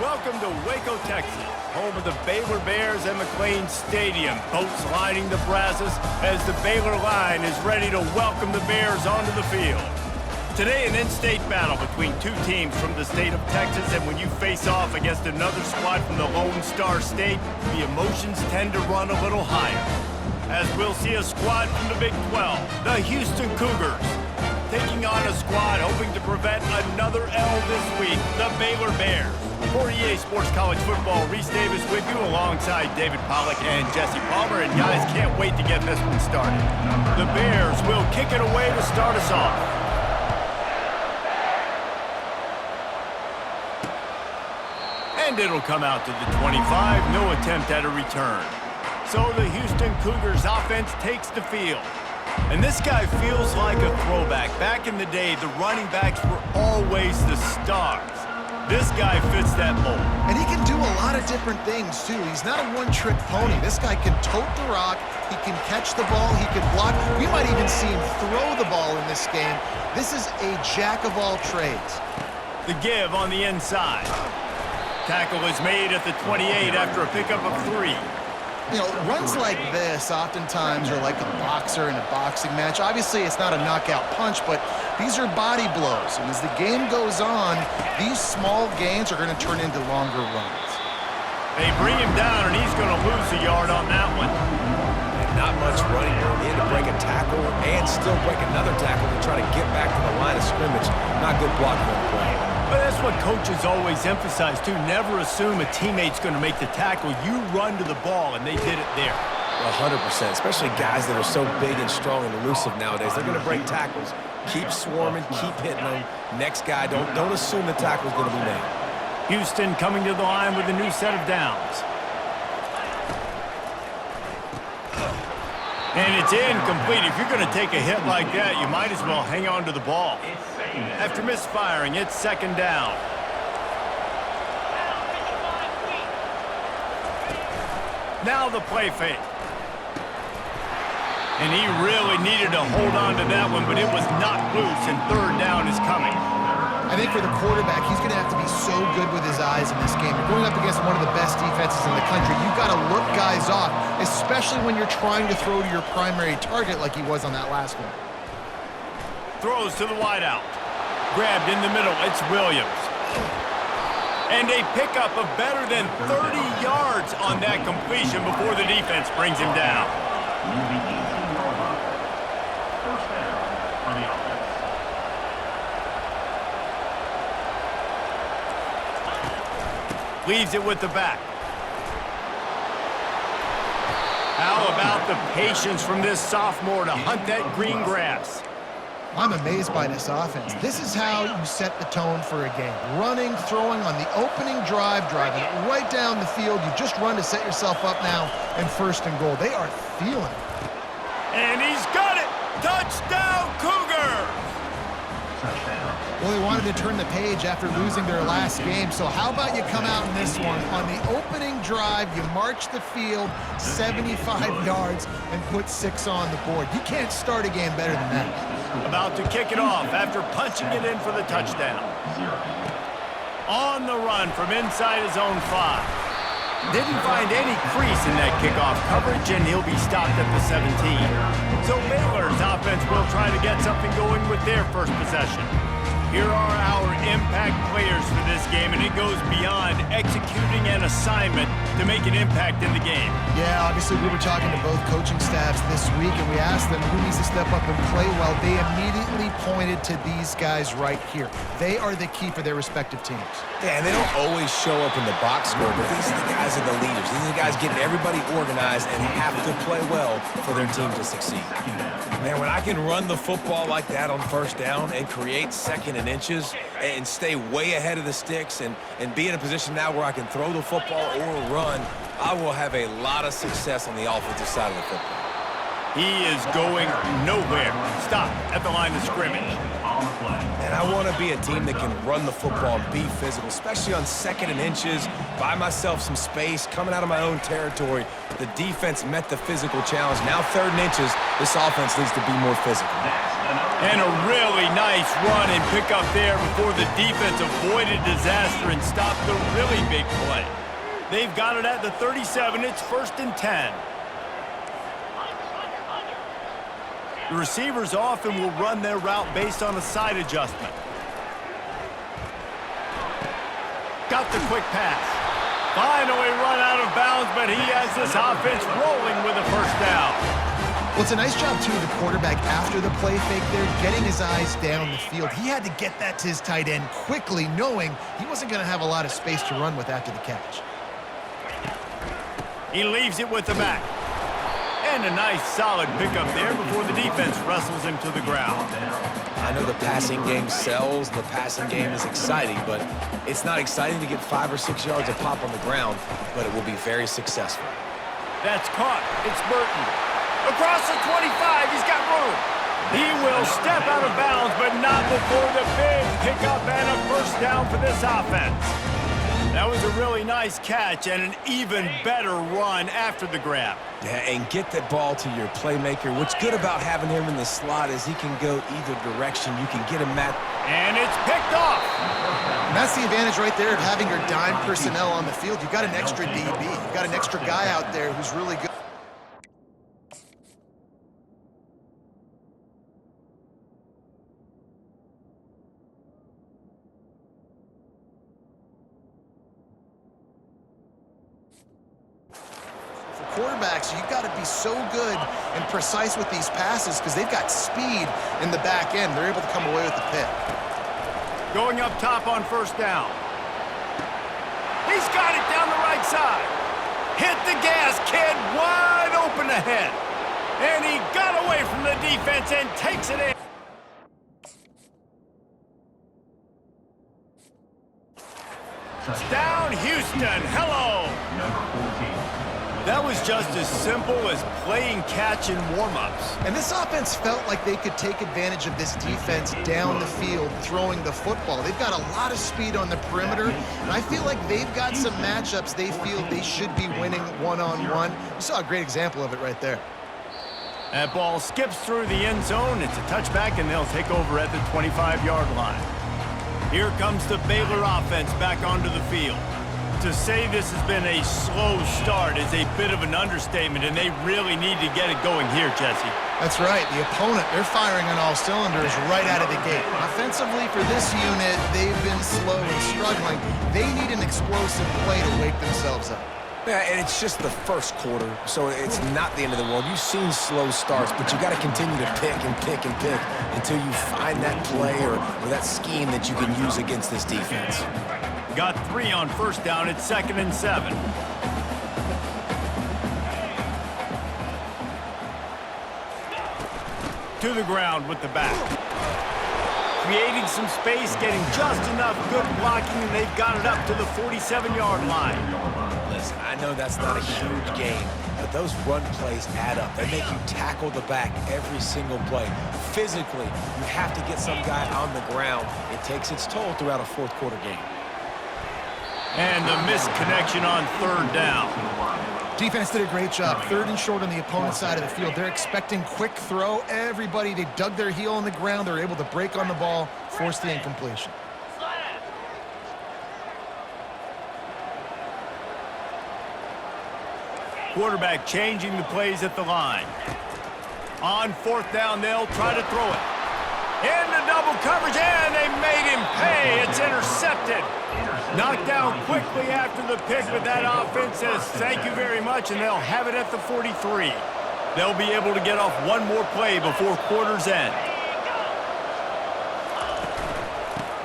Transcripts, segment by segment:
Welcome to Waco, Texas, home of the Baylor Bears and McLean Stadium. Boats lining the Brazos as the Baylor line is ready to welcome the Bears onto the field. Today, an in-state battle between two teams from the state of Texas, and when you face off against another squad from the Lone Star State, the emotions tend to run a little higher. As we'll see a squad from the Big 12, the Houston Cougars, taking on a squad hoping to prevent another L this week, the Baylor Bears. For EA Sports College Football, Reese Davis with you alongside David Pollack and Jesse Palmer. And guys, can't wait to get this one started. The Bears will kick it away to start us off. And it'll come out to the 25, no attempt at a return. So the Houston Cougars offense takes the field. And this guy feels like a throwback. Back in the day, the running backs were always the stars. This guy fits that mold. And he can do a lot of different things, too. He's not a one-trick pony. This guy can tote the rock. He can catch the ball. He can block. We might even see him throw the ball in this game. This is a jack of all trades. The give on the inside. Tackle is made at the 28 after a pickup of 3. You know, runs like this oftentimes are like a boxer in a boxing match. Obviously, it's not a knockout punch, but these are body blows. And as the game goes on, these small gains are going to turn into longer runs. They bring him down, and he's going to lose a yard on that one. And not much running room. He had to break a tackle and still break another tackle to try to get back to the line of scrimmage. Not good blocking on the play. But that's what coaches always emphasize, too. Never assume a teammate's going to make the tackle. You run to the ball, and they did it there. 100%, especially guys that are so big and strong and elusive nowadays. They're going to break tackles. Keep swarming, keep hitting them. Next guy, don't assume the tackle's going to be made. Houston coming to the line with a new set of downs. And it's incomplete. If you're going to take a hit like that, you might as well hang on to the ball. After misfiring, it's second down. Now the play fake. And he really needed to hold on to that one, but it was knocked loose, and third down is coming. I think for the quarterback, he's going to have to be so good with his eyes in this game. You're going up against one of the best defenses in the country. You've got to look guys off, especially when you're trying to throw to your primary target like he was on that last one. Throws to the wideout. Grabbed in the middle, it's Williams. And a pickup of better than 30 yards on that completion before the defense brings him down. First down for the offense. Leaves it with the back. How about the patience from this sophomore to hunt that green grass? I'm amazed by this offense. This is how you set the tone for a game. Running, throwing on the opening drive, driving it right down the field. You just run to set yourself up now and first and goal. They are feeling it. And he's got it! Touchdown, Cougars! Well, they wanted to turn the page after losing their last game, so how about you come out in this one? On the opening drive, you march the field 75 yards and put 6 on the board. You can't start a game better than that. About to kick it off after punching it in for the touchdown. On the run from inside his own 5. Didn't find any crease in that kickoff coverage, and he'll be stopped at the 17. So Baylor's offense will try to get something going with their first possession. Here are our impact players for this game, and it goes beyond executing an assignment to make an impact in the game. Yeah, obviously we were talking to both coaching staffs this week, and we asked them who needs to step up and play well. They immediately pointed to these guys right here. They are the key for their respective teams. Yeah, and they don't always show up in the box score, but these are the guys that are the leaders. These are the guys getting everybody organized and have to play well for their team to succeed. Man, when I can run the football like that on first down and create second and inches and stay way ahead of the sticks and be in a position now where I can throw the football or run, I will have a lot of success on the offensive side of the football. He is going nowhere. Stop at the line of scrimmage. And I want to be a team that can run the football and be physical, especially on second and inches, buy myself some space, coming out of my own territory. The defense met the physical challenge. Now third and inches, this offense needs to be more physical. And a really nice run and pick up there before the defense avoided disaster and stopped the really big play. They've got it at the 37. It's 1st and 10. The receivers often will run their route based on a side adjustment. Got the quick pass. Finally run out of bounds, but he has this offense rolling with a 1st down. Well, it's a nice job, too, the quarterback after the play fake there, getting his eyes down the field. He had to get that to his tight end quickly, knowing he wasn't going to have a lot of space to run with after the catch. He leaves it with the back. And a nice solid pickup there before the defense wrestles him to the ground. I know the passing game sells, the passing game is exciting, but it's not exciting to get 5 or 6 yards of pop on the ground, but it will be very successful. That's caught. It's Burton. Across the 25, he's got room. He will step out of bounds, but not before the big pickup and a 1st down for this offense. That was a really nice catch and an even better run after the grab. Yeah, and get that ball to your playmaker. What's good about having him in the slot is he can go either direction. You can get him at... And it's picked off. And that's the advantage right there of having your dime personnel on the field. You've got an extra DB. You've got an extra guy out there who's really good. Quarterbacks, you've got to be so good and precise with these passes because they've got speed in the back end. They're able to come away with the pick. Going up top on 1st down. He's got it down the right side. Hit the gas, kid. Wide open ahead. And he got away from the defense and takes it in. Down Houston. Hello. Number 14. That was just as simple as playing catch in warm-ups. And this offense felt like they could take advantage of this defense down the field, throwing the football. They've got a lot of speed on the perimeter, and I feel like they've got some matchups they feel they should be winning one-on-one. You saw a great example of it right there. That ball skips through the end zone. It's a touchback, and they'll take over at the 25-yard line. Here comes the Baylor offense back onto the field. To say this has been a slow start is a bit of an understatement, and they really need to get it going here, Jesse. That's right. The opponent, they're firing on all cylinders right out of the gate. Offensively, for this unit, they've been slow and struggling. They need an explosive play to wake themselves up. Yeah, and it's just the 1st quarter, so it's not the end of the world. You've seen slow starts, but you got to continue to pick and pick and pick until you find that play or that scheme that you can use against this defense. Got 3 on 1st down. It's 2nd and 7. To the ground with the back. Creating some space, getting just enough good blocking, and they've got it up to the 47-yard line. Listen, I know that's not a huge game, but those run plays add up. They make you tackle the back every single play. Physically, you have to get some guy on the ground. It takes its toll throughout a 4th quarter game. And the missed connection on 3rd down. Defense did a great job. 3rd and short on the opponent's side of the field. They're expecting quick throw. Everybody, they dug their heel on the ground. They're able to break on the ball, force the incompletion. Quarterback changing the plays at the line. On 4th down, they'll try to throw it. Into double coverage, and they made him pay. It's intercepted. Knocked down quickly after the pick, but that offense says thank you very much, and they'll have it at the 43. They'll be able to get off one more play before quarter's end.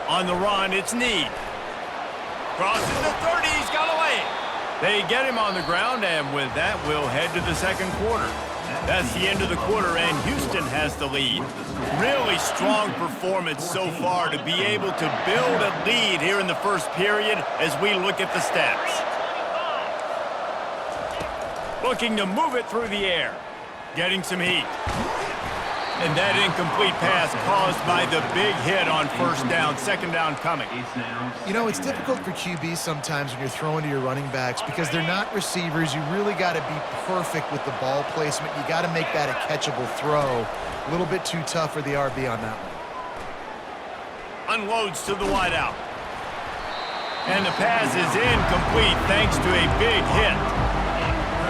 On the run, it's Need. Crosses the 30, he's got away. They get him on the ground, and with that, we'll head to the 2nd quarter. That's the end of the quarter, and Houston has the lead. Really strong performance so far to be able to build a lead here in the 1st period as we look at the stats. Looking to move it through the air. Getting some heat. And that incomplete pass caused by the big hit on first down, second down coming. You know, it's difficult for QBs sometimes when you're throwing to your running backs because they're not receivers. You really got to be perfect with the ball placement. You got to make that a catchable throw. A little bit too tough for the RB on that one. Unloads to the wideout. And the pass is incomplete thanks to a big hit.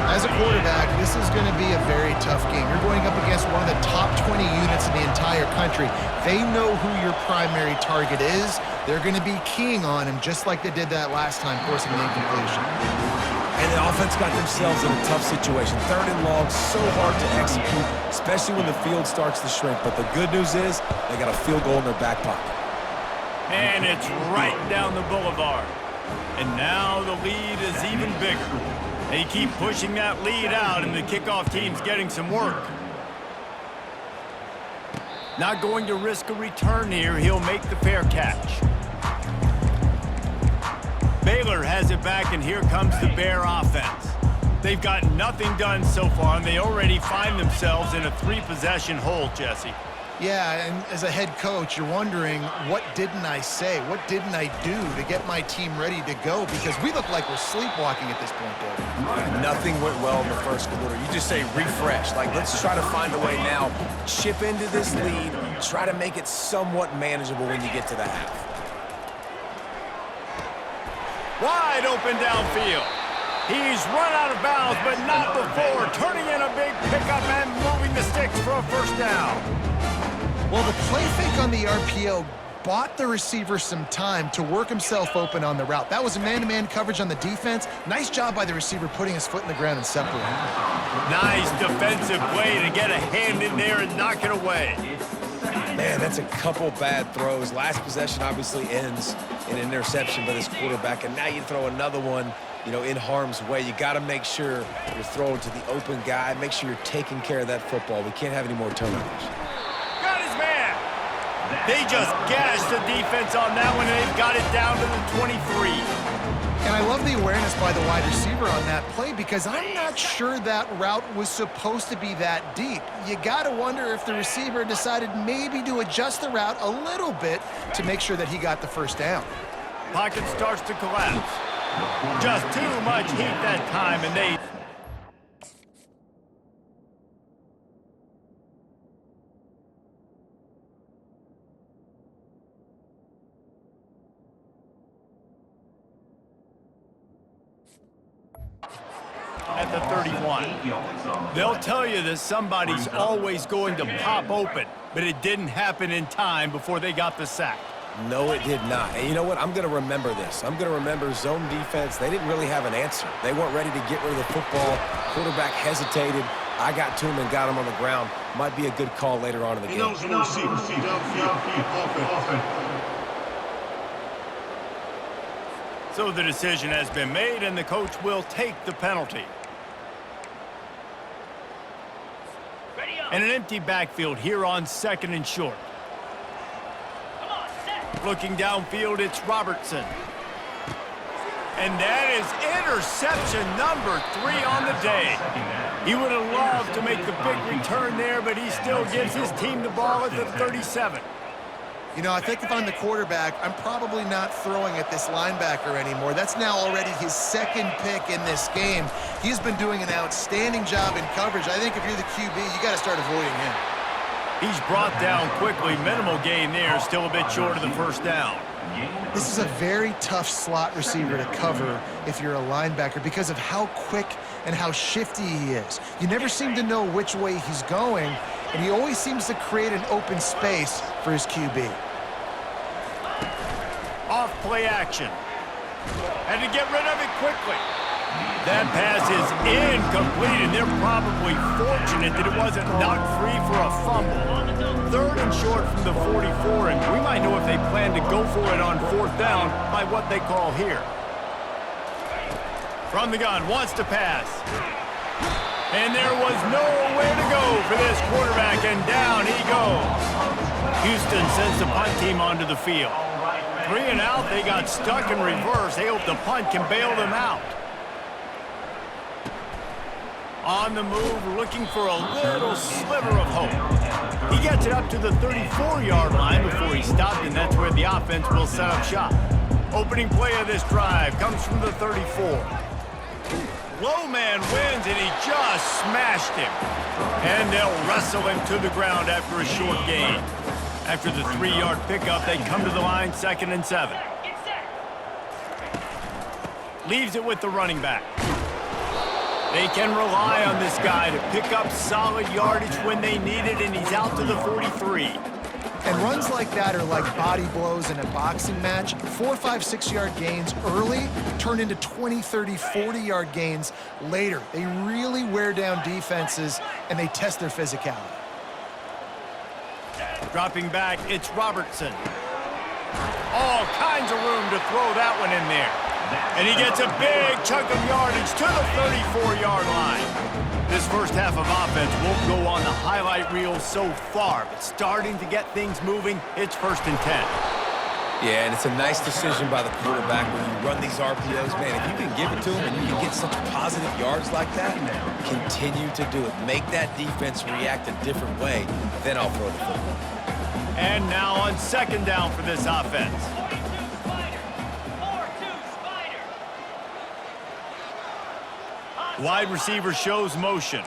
As a quarterback, this is going to be a very tough game. You're going up against one of the top 20 units in the entire country. They know who your primary target is. They're going to be keying on him just like they did that last time, forcing the incompletion. And the offense got themselves in a tough situation. Third and long, so hard to execute, especially when the field starts to shrink. But the good news is they got a field goal in their back pocket. And it's right down the boulevard. And now the lead is even bigger. They keep pushing that lead out, and the kickoff team's getting some work. Not going to risk a return here. He'll make the fair catch. Baylor has it back, and here comes the Bear offense. They've got nothing done so far, and they already find themselves in a three-possession hole, Jesse. Yeah, and as a head coach, you're wondering, what didn't I say? What didn't I do to get my team ready to go? Because we look like we're sleepwalking at this point, David. Nothing went well in the first quarter. You just say refresh. Like, let's try to find a way now. Chip into this lead. Try to make it somewhat manageable when you get to the half. Wide open downfield. He's run out of bounds, but not before. Turning in a big pickup and moving the sticks for a first down. Well, the play fake on the RPO bought the receiver some time to work himself open on the route. That was a man-to-man coverage on the defense. Nice job by the receiver putting his foot in the ground and separating. Nice defensive play to get a hand in there and knock it away. Man, that's a couple bad throws. Last possession obviously ends in an interception by this quarterback, and now you throw another one, you know, in harm's way. You got to make sure you're throwing to the open guy. Make sure you're taking care of that football. We can't have any more turnovers. They just gashed the defense on that one, and they've got it down to the 23. And I love the awareness by the wide receiver on that play because I'm not sure that route was supposed to be that deep. You got to wonder if the receiver decided maybe to adjust the route a little bit to make sure that he got the first down. Pocket starts to collapse. Just too much heat that time, and they... at the 31. They'll tell you that somebody's always going to pop open, but it didn't happen in time before they got the sack. No, it did not. And you know what? I'm going to remember this. I'm going to remember zone defense. They didn't really have an answer. They weren't ready to get rid of the football. Quarterback hesitated. I got to him and got him on the ground. Might be a good call later on in the game. So the decision has been made, and the coach will take the penalty. And an empty backfield here on second and short. Looking downfield, it's Robertson. And that is interception number 3 on the day. He would have loved to make the big return there, but he still gives his team the ball at the 37. You know, I think if I'm the quarterback, I'm probably not throwing at this linebacker anymore. That's now already his second pick in this game. He's been doing an outstanding job in coverage. I think if you're the QB, you got to start avoiding him. He's brought down quickly. Minimal gain there, still a bit short of the first down. This is a very tough slot receiver to cover if you're a linebacker because of how quick and how shifty he is. You never seem to know which way he's going, and he always seems to create an open space for his QB. Off play action. Had to get rid of it quickly. That pass is incomplete, and they're probably fortunate that it wasn't knocked free for a fumble. Third and short from the 44, and we might know if they plan to go for it on fourth down by what they call here. From the gun, wants to pass. And there was nowhere to go for this quarterback, and down he goes. Houston sends the punt team onto the field. 3 and out, they got stuck in reverse. They hope the punt can bail them out. On the move, looking for a little sliver of hope. He gets it up to the 34-yard line before he stopped, and that's where the offense will set up shop. Opening play of this drive comes from the 34. Low man wins, and he just smashed him. And they'll wrestle him to the ground after a short gain. After the 3-yard pickup, they come to the line 2nd and 7. Leaves it with the running back. They can rely on this guy to pick up solid yardage when they need it, and he's out to the 43. And runs like that are like body blows in a boxing match. 4, 5, 6-yard gains early turn into 20, 30, 40-yard gains later. They really wear down defenses, and they test their physicality. Dropping back, it's Robertson. All kinds of room to throw that one in there. And he gets a big chunk of yardage to the 34-yard line. This first half of offense won't go on the highlight reel so far, but starting to get things moving, it's 1st and 10. Yeah, and it's a nice decision by the quarterback when you run these RPOs. Man, if you can give it to him and you can get such positive yards like that, continue to do it. Make that defense react a different way, then I'll throw the football. And now on 2nd down for this offense. Wide receiver shows motion.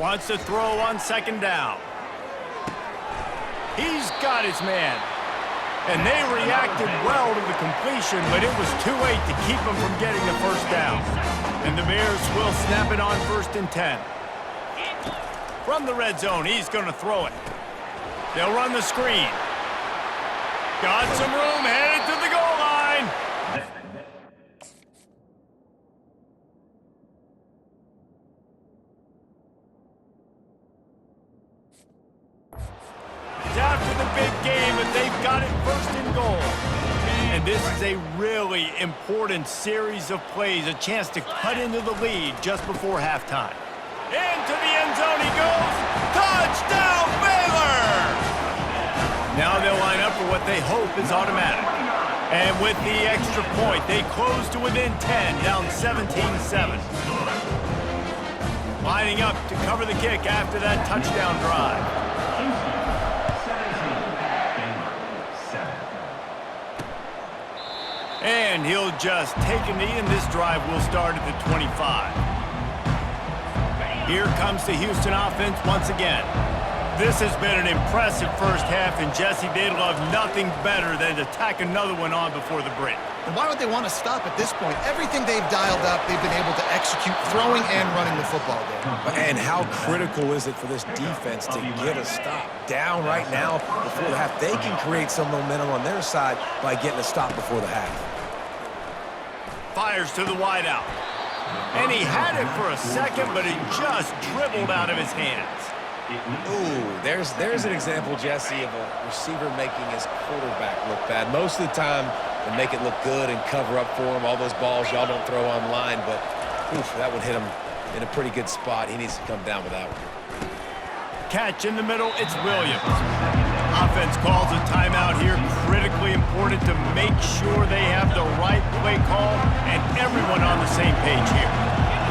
Wants to throw on 2nd down. He's got his man. And they reacted well to the completion, but it was too late to keep him from getting the 1st down. And the Bears will snap it on 1st and 10. From the red zone, he's going to throw it. They'll run the screen. Got some room, headed to the goal line. It's after the big game, but they've got it 1st and goal. And this is a really important series of plays, a chance to cut into the lead just before halftime. Into the end zone he goes. Touchdown, Baylor! Now they'll line up for what they hope is automatic. And with the extra point, they close to within 10, down 17-7. Lining up to cover the kick after that touchdown drive. And he'll just take a knee, and this drive will start at the 25. Here comes the Houston offense once again. This has been an impressive first half, and Jesse, they'd love nothing better than to tack another one on before the break. And why would they want to stop at this point? Everything they've dialed up, they've been able to execute, throwing and running the football game. And how critical is it for this defense to get a stop? Down right now before the half. They can create some momentum on their side by getting a stop before the half. Fires to the wideout. And he had it for a second, but it just dribbled out of his hands. Ooh, there's an example, Jesse, of a receiver making his quarterback look bad. Most of the time, they make it look good and cover up for him. All those balls y'all don't throw online, but oof, that would hit him in a pretty good spot. He needs to come down with that one. Catch in the middle, it's Williams. Offense calls a timeout here. Critically important to make sure they have the right play call and everyone on the same page here.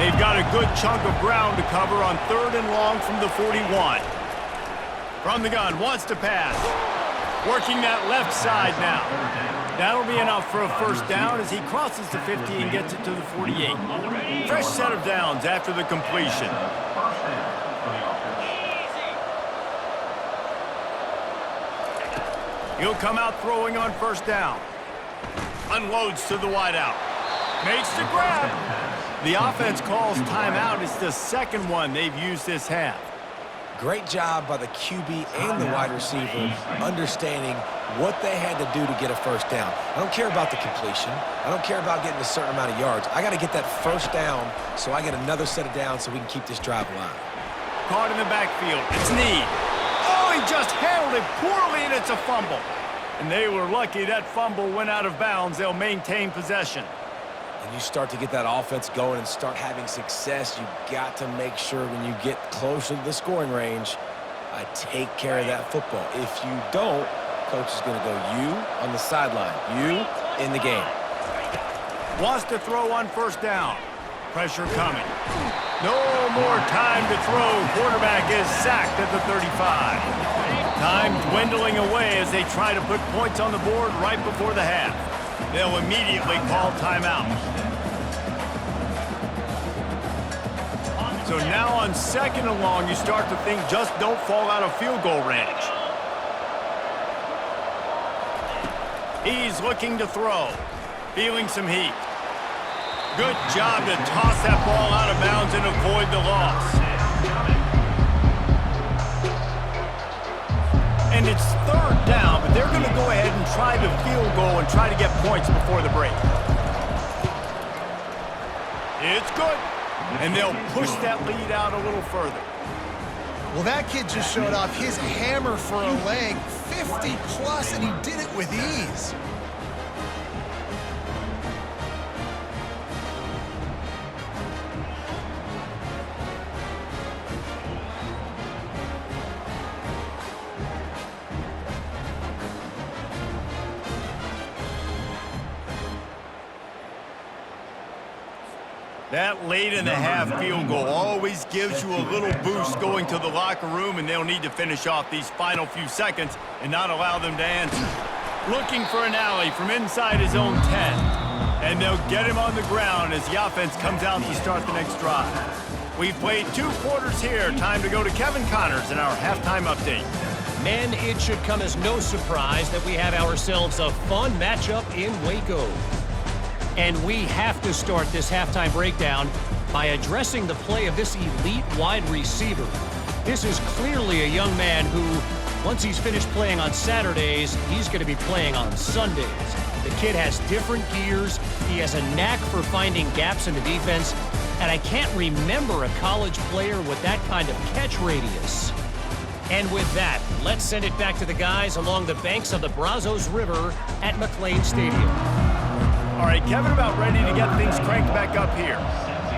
They've got a good chunk of ground to cover on 3rd and long from the 41. From the gun, wants to pass. Working that left side now. That'll be enough for a 1st down as he crosses the 50 and gets it to the 48. Fresh set of downs after the completion. He'll come out throwing on 1st down. Unloads to the wideout. Makes the grab. The offense calls timeout. It's the 2nd one they've used this half. Great job by the QB and the wide receiver understanding what they had to do to get a 1st down. I don't care about the completion. I don't care about getting a certain amount of yards. I got to get that 1st down so I get another set of downs so we can keep this drive alive. Caught in the backfield. It's Need. Oh, he just handled it poorly, and it's a fumble. And they were lucky that fumble went out of bounds. They'll maintain possession. And you start to get that offense going and start having success, you got to make sure when you get closer to the scoring range, I take care of that football. If you don't, coach is going to go you on the sideline, you in the game. Wants to throw on 1st down. Pressure coming. No more time to throw. Quarterback is sacked at the 35. Time dwindling away as they try to put points on the board right before the half. They'll immediately call timeout. So now on 2nd and long, you start to think just don't fall out of field goal range. He's looking to throw. Feeling some heat. Good job to toss that ball out of bounds and avoid the loss. And it's 3rd down, but they're going to go ahead and try the field goal and try to get points before the break. It's good. And they'll push that lead out a little further. Well, that kid just showed off his hammer for a leg, 50+, and he did it with ease. That late in the half field goal always gives you a little boost going to the locker room, and they'll need to finish off these final few seconds and not allow them to answer. Looking for an alley from inside his own 10. And they'll get him on the ground as the offense comes out to start the next drive. We've played 2 quarters here. Time to go to Kevin Connors in our halftime update. Men, it should come as no surprise that we have ourselves a fun matchup in Waco. And we have to start this halftime breakdown by addressing the play of this elite wide receiver. This is clearly a young man who, once he's finished playing on Saturdays, he's going to be playing on Sundays. The kid has different gears. He has a knack for finding gaps in the defense. And I can't remember a college player with that kind of catch radius. And with that, let's send it back to the guys along the banks of the Brazos River at McLean Stadium. All right, Kevin about ready to get things cranked back up here.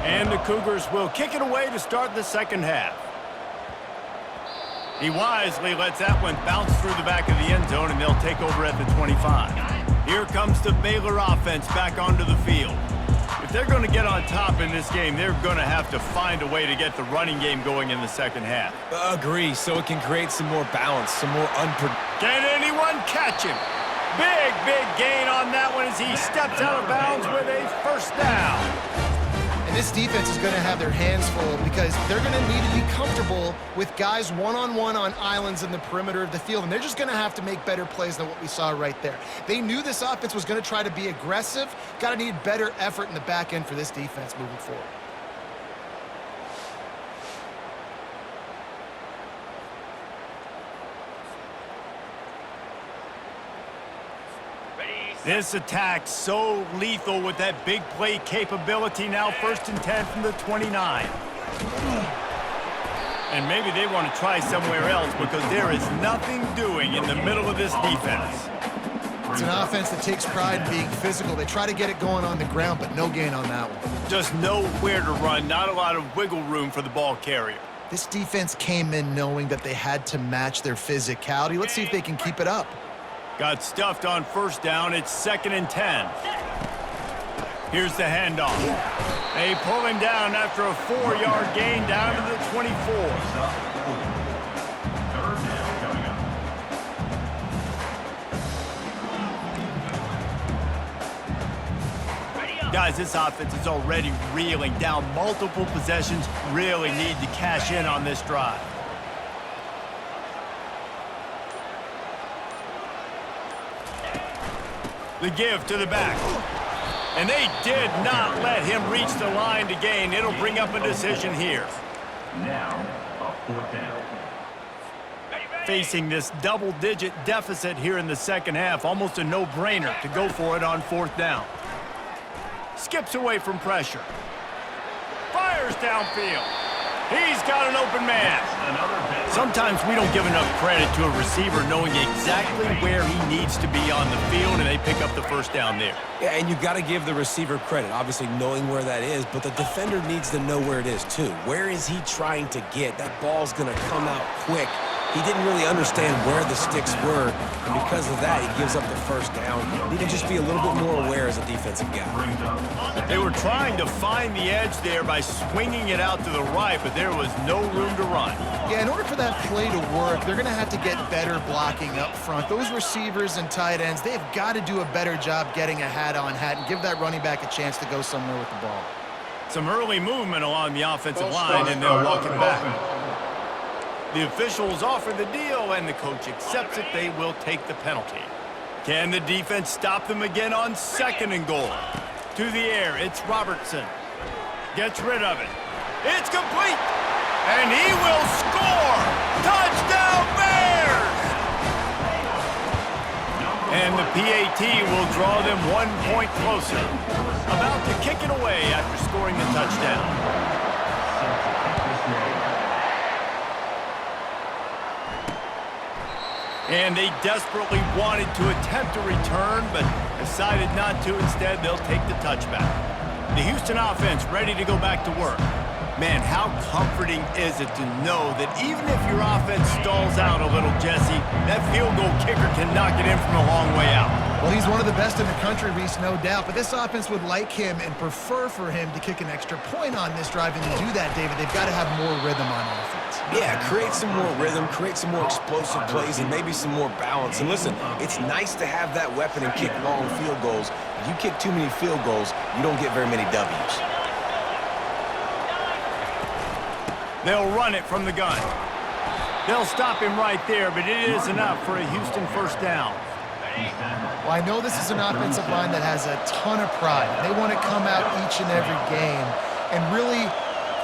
And the Cougars will kick it away to start the second half. He wisely lets that one bounce through the back of the end zone, and they'll take over at the 25. Here comes the Baylor offense back onto the field. If they're going to get on top in this game, they're going to have to find a way to get the running game going in the second half. Agree, so it can create some more balance, some more unpredictable. Can anyone catch him? Big gain on that one as he steps out of bounds with a first down. And this defense is going to have their hands full because they're going to need to be comfortable with guys one-on-one on islands in the perimeter of the field, and they're just going to have to make better plays than what we saw right there. They knew this offense was going to try to be aggressive. Got to need better effort in the back end for this defense moving forward. This attack so lethal with that big play capability. Now 1st and 10 from the 29. And maybe they want to try somewhere else because there is nothing doing in the middle of this defense. It's an offense that takes pride in being physical. They try to get it going on the ground, but no gain on that one. Just nowhere to run, not a lot of wiggle room for the ball carrier. This defense came in knowing that they had to match their physicality. Let's see if they can keep it up. Got stuffed on first down. It's 2nd and 10. Here's the handoff. They pull him down after a 4-yard gain down to the 24. Guys, this offense is already reeling down multiple possessions. Really need to cash in on this drive. The give to the back. And they did not let him reach the line to gain. It'll bring up a decision here. Now, a 4th down. Facing this double-digit deficit here in the second half, almost a no-brainer to go for it on 4th down. Skips away from pressure. Fires downfield. He's got an open man. Sometimes we don't give enough credit to a receiver knowing exactly where he needs to be on the field, and they pick up the first down there. Yeah, and you got to give the receiver credit, obviously knowing where that is, but the defender needs to know where it is too. Where is he trying to get? That ball's going to come out quick, He didn't really understand where the sticks were, and because of that, he gives up the first down. He can just be a little bit more aware as a defensive guy. They were trying to find the edge there by swinging it out to the right, but there was no room to run. Yeah, in order for that play to work, they're going to have to get better blocking up front. Those receivers and tight ends, they've got to do a better job getting a hat-on-hat and give that running back a chance to go somewhere with the ball. Some early movement along the offensive line, and they'll walk it back. The officials offer the deal, and the coach accepts it. They will take the penalty. Can the defense stop them again on 2nd and goal? To the air, it's Robertson. Gets rid of it. It's complete! And he will score! Touchdown Bears! And the PAT will draw them 1 point closer. About to kick it away after scoring the touchdown. And they desperately wanted to attempt a return, but decided not to. Instead, they'll take the touchback. The Houston offense ready to go back to work. Man, how comforting is it to know that even if your offense stalls out a little, Jesse, that field goal kicker can knock it in from a long way out. Well, he's one of the best in the country, Reese, no doubt. But this offense would like him and prefer for him to kick an extra point on this drive. And to do that, David, they've got to have more rhythm on offense. Yeah, create some more rhythm, create some more explosive plays, and maybe some more balance. And listen, it's nice to have that weapon and kick long field goals. If you kick too many field goals, you don't get very many W's. They'll run it from the gun. They'll stop him right there, but it is enough for a Houston first down. Well, I know this is an offensive line that has a ton of pride. They want to come out each and every game and really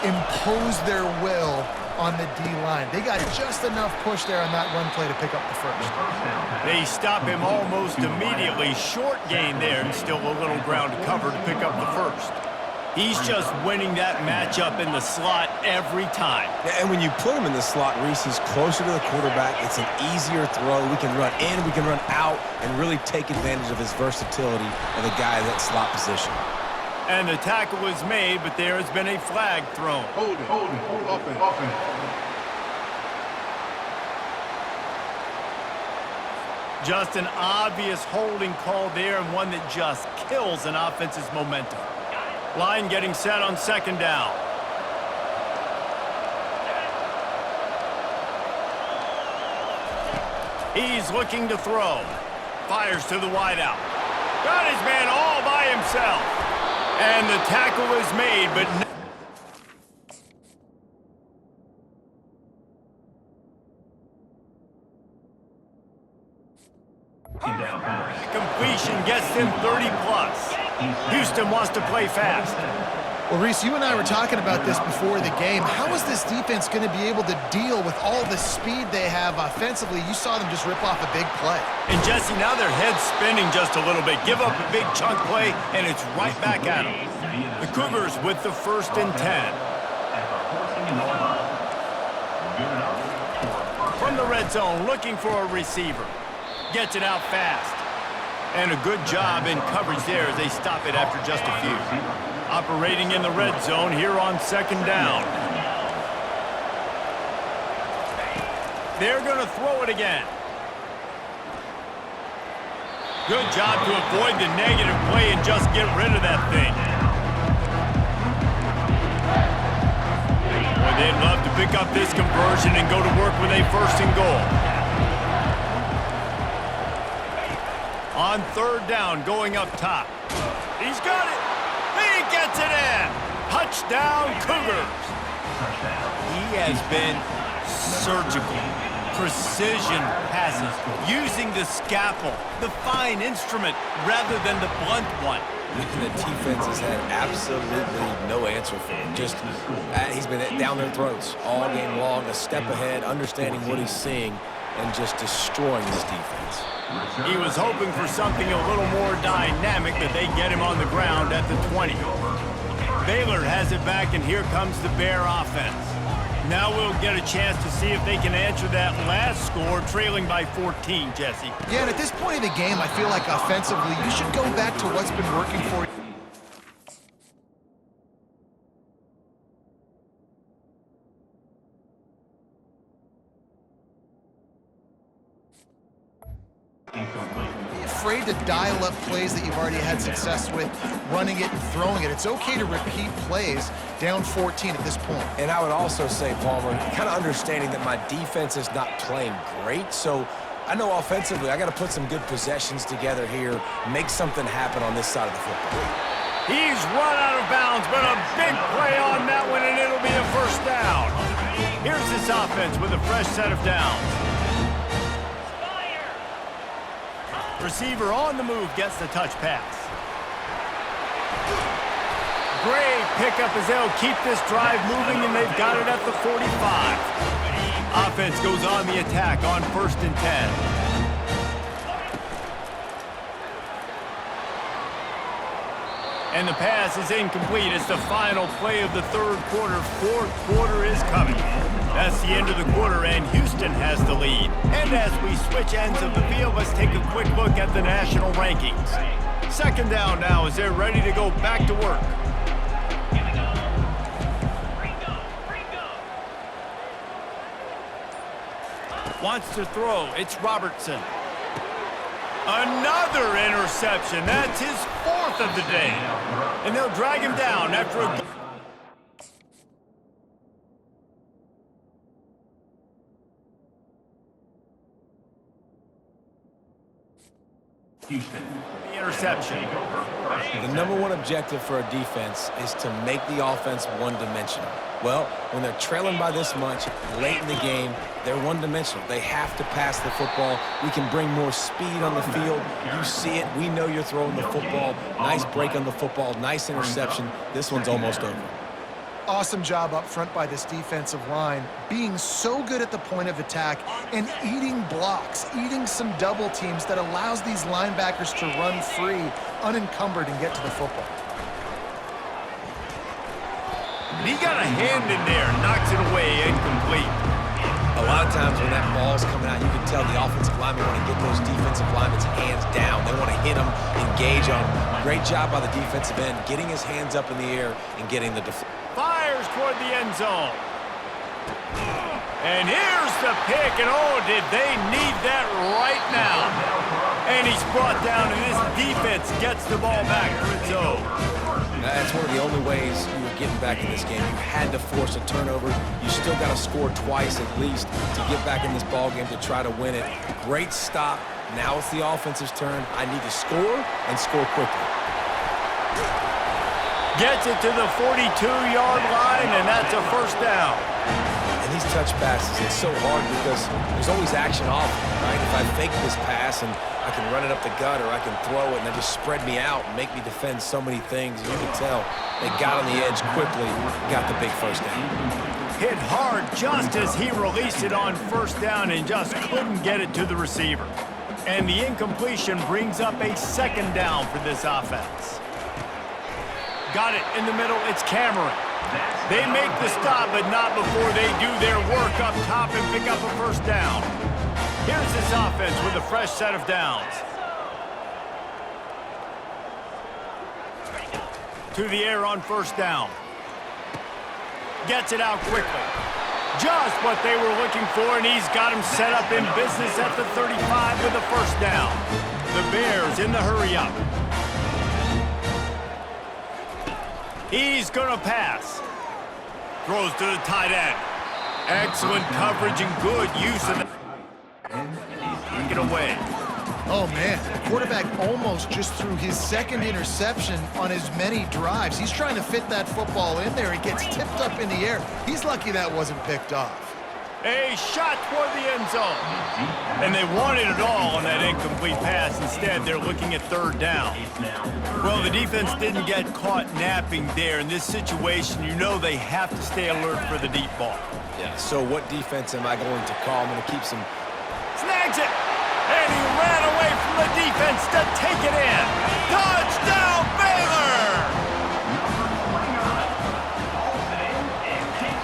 impose their will on the D-line. They got just enough push there on that run play to pick up the first. They stop him almost immediately. Short gain there, and still a little ground to cover to pick up the first. He's just winning that matchup in the slot every time. And when you put him in the slot, Reese, he's closer to the quarterback. It's an easier throw. We can run in, we can run out, and really take advantage of his versatility of the guy in that slot position. And the tackle is made, but there has been a flag thrown. Hold it, up it. Just an obvious holding call there, and one that just kills an offense's momentum. Line getting set on 2nd down. He's looking to throw. Fires to the wideout. Got his man all by himself. And the tackle is made, but completion gets them 30+. Houston wants to play fast. Well, Reese, you and I were talking about this before the game. How is this defense going to be able to deal with all the speed they have offensively? You saw them just rip off a big play. And, Jesse, now their head's spinning just a little bit. Give up a big chunk play, and it's right back at them. The Cougars with the 1st and 10. From the red zone, looking for a receiver. Gets it out fast. And a good job in coverage there as they stop it after just a few. Operating in the red zone here on 2nd down. They're going to throw it again. Good job to avoid the negative play and just get rid of that thing. Boy, they'd love to pick up this conversion and go to work with a 1st and goal. On 3rd down, going up top. He's got it. He gets it in. Touchdown, Cougars. He has been surgical. Precision passes, using the scalpel, the fine instrument, rather than the blunt one. The defense has had absolutely no answer for him. Just, he's been down their throats all game long, a step ahead, understanding what he's seeing, and just destroying this defense. He was hoping for something a little more dynamic, but they get him on the ground at the 20. Baylor has it back, and here comes the Bear offense. Now we'll get a chance to see if they can answer that last score, trailing by 14, Jesse. Yeah, and at this point in the game, I feel like offensively, you should go back to what's been working for you. Be afraid to dial up plays that you've already had success with, running it and throwing it. It's okay to repeat plays down 14 at this point. And I would also say, Palmer, kind of understanding that my defense is not playing great, so I know offensively I got to put some good possessions together here, make something happen on this side of the football. He's run out of bounds, but a big play on that one, and it'll be a first down. Here's this offense with a fresh set of downs. Receiver on the move gets the touch pass. Great pickup as they'll keep this drive moving, and they've got it at the 45. Offense goes on the attack on 1st and 10. And the pass is incomplete. It's the final play of the third quarter. Fourth quarter is coming. That's the end of the quarter, and Houston has the lead. And as we switch ends of the field, let's take a quick look at the national rankings. Second down now as they're ready to go back to work. Wants to throw. It's Robertson. Another interception. That's his 4th of the day. And they'll drag him down after a... Houston. interception. The number one objective for a defense is to make the offense one-dimensional. Well, when they're trailing by this much, late in the game, they're one-dimensional. They have to pass the football. We can bring more speed on the field. You see it. We know you're throwing the football. Nice break on the football. Nice interception. This one's almost over. Awesome job up front by this defensive line, being so good at the point of attack and eating blocks, eating some double teams that allows these linebackers to run free, unencumbered, and get to the football. He got a hand in there, knocks it away, incomplete. A lot of times when that ball's coming out, you can tell the offensive linemen want to get those defensive linemen's hands down. They want to hit them, engage on them. Great job by the defensive end, getting his hands up in the air and getting the deflection. Fires toward the end zone. And here's the pick, and oh, did they need that right now. And he's brought down, and this defense gets the ball back for its own. That's one of the only ways you were getting back in this game. You had to force a turnover. You still got to score twice at least to get back in this ball game to try to win it. Great stop. Now it's the offense's turn. I need to score and score quickly. Gets it to the 42-yard line, and that's a first down. And these touch passes, it's so hard because there's always action off, right? If I fake this pass and I can run it up the gut or I can throw it and they just spread me out and make me defend so many things. You can tell they got on the edge quickly, got the big first down. Hit hard just as he released it on first down and just couldn't get it to the receiver. And the incompletion brings up a second down for this offense. Got it in the middle. It's Cameron. They make the stop, but not before they do their work up top and pick up a first down. Here's this offense with a fresh set of downs. To the air on first down. Gets it out quickly. Just what they were looking for, and he's got him set up in business at the 35 with a first down. The Bears in the hurry-up. He's going to pass. Throws to the tight end. Excellent coverage and good use of it. Bring it away. Oh, man. The quarterback almost just threw his second interception on as many drives. He's trying to fit that football in there. It gets tipped up in the air. He's lucky that wasn't picked off. A shot toward the end zone. And they wanted it all on that incomplete pass. Instead, they're looking at third down. Well, the defense didn't get caught napping there. In this situation, you know they have to stay alert for the deep ball. Yeah, so what defense am I going to call? I'm going to keep some... Snags it! And he ran away from the defense to take it in. Touchdown, Baylor!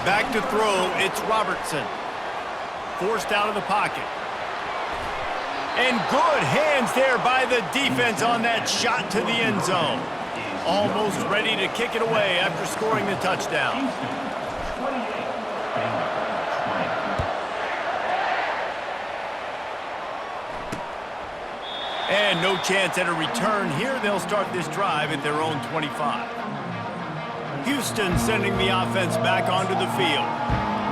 Back to throw, it's Robertson. Forced out of the pocket. And good hands there by the defense on that shot to the end zone. Almost ready to kick it away after scoring the touchdown. And no chance at a return here. They'll start this drive at their own 25. Houston sending the offense back onto the field.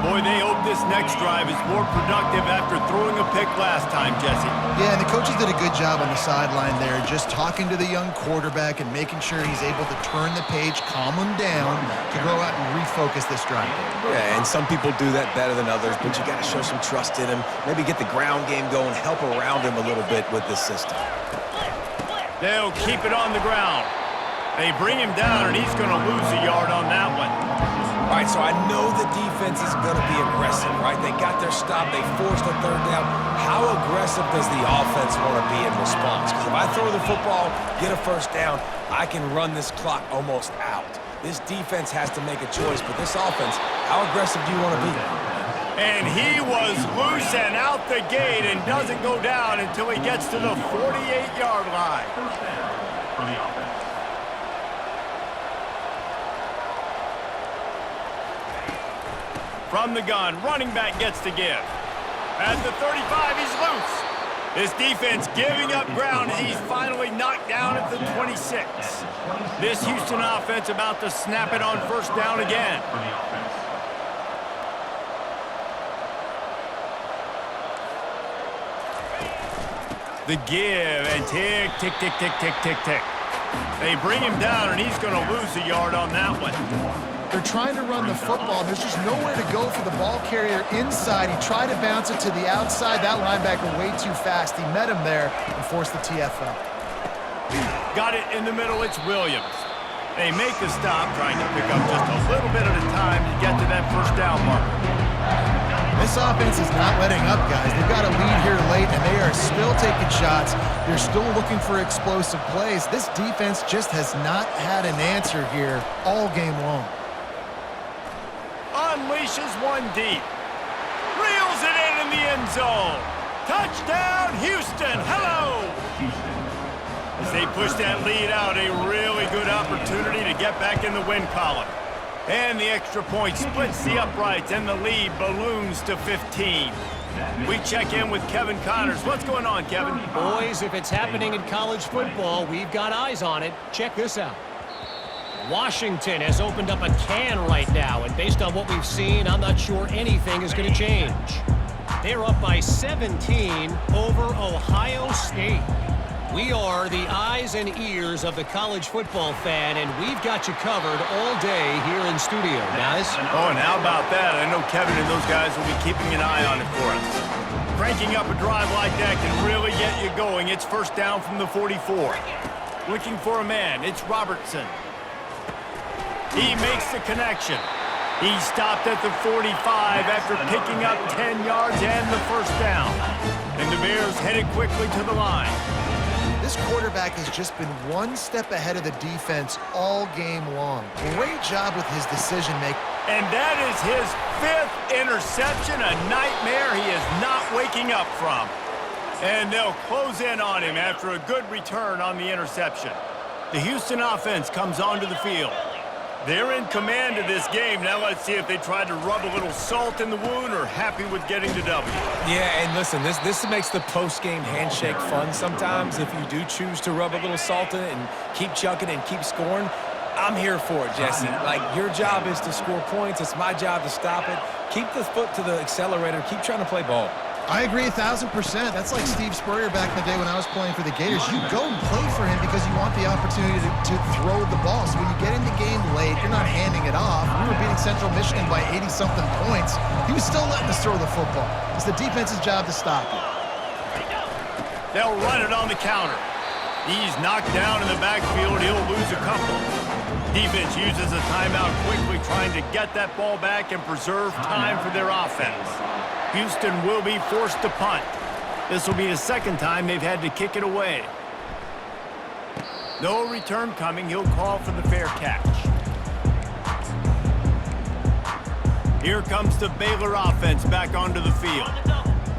Boy, they hope this next drive is more productive after throwing a pick last time, Jesse. Yeah, and the coaches did a good job on the sideline there, just talking to the young quarterback and making sure he's able to turn the page, calm him down, to go out and refocus this drive. Yeah, and some people do that better than others, but you got to show some trust in him. Maybe get the ground game going, help around him a little bit with this system. They'll keep it on the ground. They bring him down, and he's going to lose a yard on that one. All right, so I know the defense is going to be aggressive, right? They got their stop. They forced a third down. How aggressive does the offense want to be in response? Because if I throw the football, get a first down, I can run this clock almost out. This defense has to make a choice, but this offense, how aggressive do you want to be? And he was loose and out the gate and doesn't go down until he gets to the 48-yard line. First down for the offense. From the gun, running back gets to give. At the 35, he's loose. This defense giving up ground as he's finally knocked down at the 26. This Houston offense about to snap it on first down again. For the offense. The give and tick, tick, tick, tick, tick, tick, tick. They bring him down, and he's going to lose a yard on that one. They're trying to run the football. There's just nowhere to go for the ball carrier inside. He tried to bounce it to the outside. That linebacker way too fast. He met him there and forced the TFL. Got it in the middle. It's Williams. They make the stop, trying to pick up just a little bit at a time to get to that first down marker. This offense is not letting up, guys. They've got a lead here late, and they are still taking shots. They're still looking for explosive plays. This defense just has not had an answer here all game long. Unleashes one deep. Reels it in the end zone. Touchdown, Houston. Hello. As they push that lead out, a really good opportunity to get back in the win column. And the extra point splits the uprights, and the lead balloons to 15. We check in with Kevin Connors. What's going on, Kevin? Boys, if it's happening in college football, we've got eyes on it. Check this out. Washington has opened up a can right now, and based on what we've seen, I'm not sure anything is going to change. They're up by 17 over Ohio State. We are the eyes and ears of the college football fan, and we've got you covered all day here in studio, guys. Oh, and how about that? I know Kevin and those guys will be keeping an eye on it for us. Cranking up a drive like that can really get you going. It's first down from the 44. Looking for a man. It's Robertson. He makes the connection. He stopped at the 45 after picking up 10 yards and the first down. And the Bears headed quickly to the line. This quarterback has just been one step ahead of the defense all game long. Great job with his decision-making. And that is his 5th interception, a nightmare he is not waking up from. And they'll close in on him after a good return on the interception. The Houston offense comes onto the field. They're in command of this game. Now let's see if they try to rub a little salt in the wound or happy with getting the W. Yeah, and listen, this makes the post-game handshake fun sometimes. If you do choose to rub a little salt in it and keep chucking and keep scoring, I'm here for it, Jesse. Like, your job is to score points. It's my job to stop it. Keep the foot to the accelerator. Keep trying to play ball. I agree 1,000%. That's like Steve Spurrier back in the day when I was playing for the Gators. You go and play for him because you want the opportunity to throw the ball. So when you get in the game late, you're not handing it off. We were beating Central Michigan by 80-something points. He was still letting us throw the football. It's the defense's job to stop it. They'll run it on the counter. He's knocked down in the backfield. He'll lose a couple. Defense uses a timeout quickly, trying to get that ball back and preserve time for their offense. Houston will be forced to punt. This will be the second time they've had to kick it away. No return coming. He'll call for the fair catch. Here comes the Baylor offense back onto the field.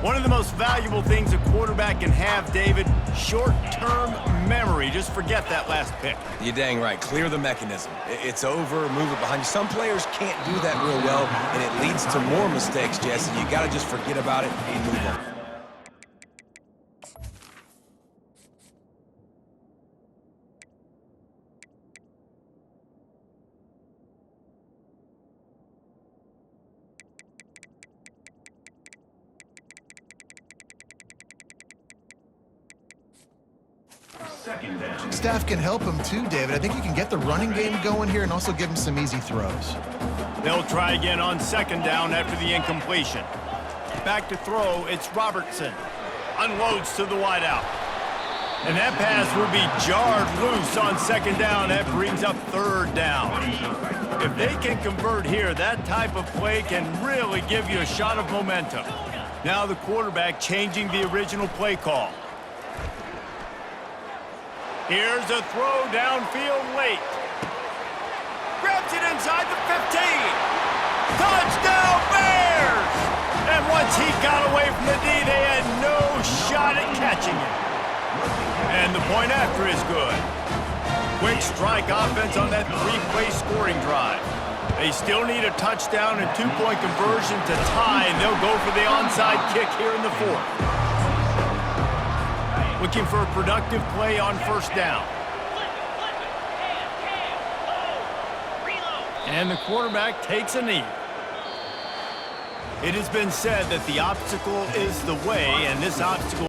One of the most valuable things a quarterback can have, David, short-term memory. Just forget that last pick. You're dang right. Clear the mechanism. It's over. Move it behind you. Some players can't do that real well, and it leads to more mistakes, Jesse. You got to just forget about it and move on. second down. Staff can help him too, David. I think you can get the running game going here and also give him some easy throws. They'll try again on second down after the incompletion. Back to throw, it's Robertson. Unloads to the wideout. And that pass will be jarred loose on second down. That brings up third down. If they can convert here, that type of play can really give you a shot of momentum. Now the quarterback changing the original play call. Here's a throw downfield late. Grabs it inside the 15. Touchdown Bears! And once he got away from the D, they had no shot at catching it. And the point after is good. Quick strike offense on that three-play scoring drive. They still need a touchdown and two-point conversion to tie, and they'll go for the onside kick here in the fourth. Looking for a productive play on first down. And the quarterback takes a knee. It has been said that the obstacle is the way, and this obstacle